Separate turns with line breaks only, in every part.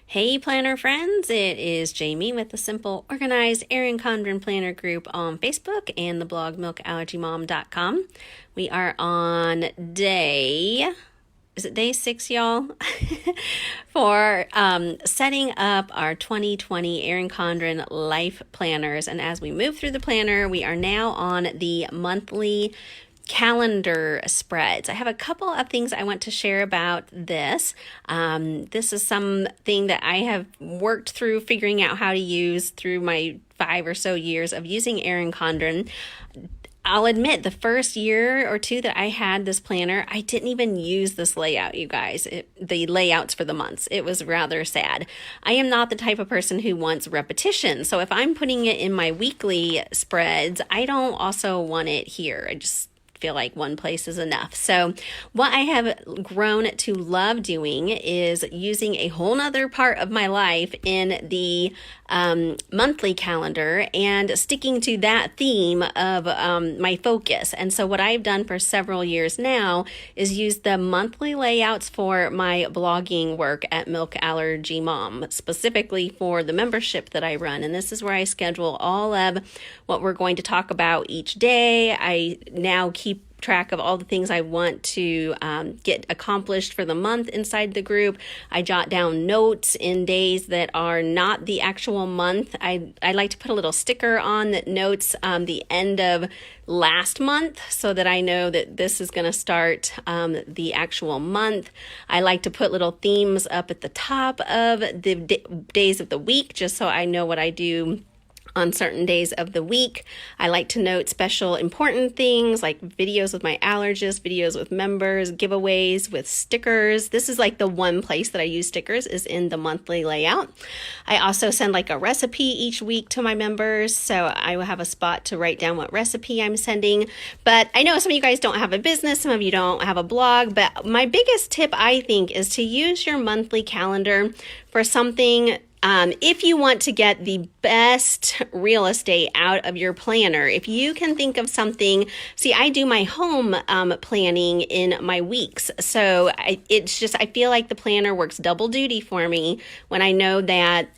Hey planner friends, it is Jamie with the Simple Organized Erin Condren Planner Group on Facebook and the blog milkallergymom.com. We are on day 6, y'all? for setting up our 2020 Erin Condren Life Planners. And as we move through the planner, we are now on the monthly calendar spreads. I have a couple of things I want to share about this. This is something that I have worked through figuring out how to use through my 5 or so years of using Erin Condren. I'll admit the first year or two that I had this planner, I didn't even use this layout, you guys, the layouts for the months. It was rather sad. I am not the type of person who wants repetition. So if I'm putting it in my weekly spreads, I don't also want it here. I just feel like one place is enough. So what I have grown to love doing is using a whole nother part of my life in the monthly calendar and sticking to that theme of my focus. And so what I've done for several years now is use the monthly layouts for my blogging work at Milk Allergy Mom, specifically for the membership that I run. And this is where I schedule all of what we're going to talk about each day. I now keep track of all the things I want to get accomplished for the month inside the group. I jot down notes in days that are not the actual month. I like to put a little sticker on that notes the end of last month so that I know that this is going to start the actual month. I like to put little themes up at the top of the days of the week just so I know what I do on certain days of the week. I like to note special important things like videos with my allergist, videos with members, giveaways with stickers. This is like the one place that I use stickers is in the monthly layout. I also send like a recipe each week to my members, so I will have a spot to write down what recipe I'm sending. But I know some of you guys don't have a business, some of you don't have a blog, but my biggest tip I think is to use your monthly calendar for something. If you want to get the best real estate out of your planner, if you can think of something, see, I do my home planning in my weeks. So I feel like the planner works double duty for me when I know that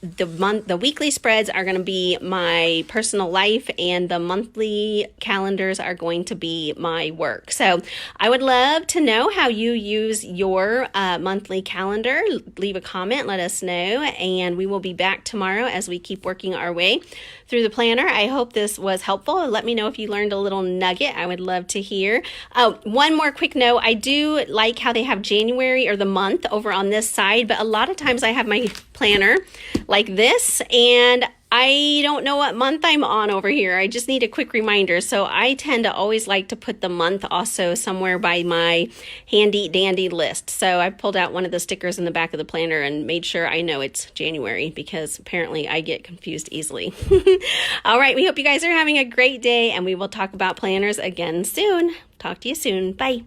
the weekly spreads are going to be my personal life and the monthly calendars are going to be my work. So I would love to know how you use your monthly calendar. Leave a comment, let us know, and we will be back tomorrow as we keep working our way through the planner. I hope this was helpful. Let me know if you learned a little nugget. I would love to hear. Oh, one more quick note. I do like how they have January or the month over on this side, but a lot of times I have my planner like this and I don't know what month I'm on over here. I just need a quick reminder. So I tend to always like to put the month also somewhere by my handy dandy list. So I pulled out one of the stickers in the back of the planner and made sure I know it's January because apparently I get confused easily. All right, we hope you guys are having a great day and we will talk about planners again soon. Talk to you soon. Bye.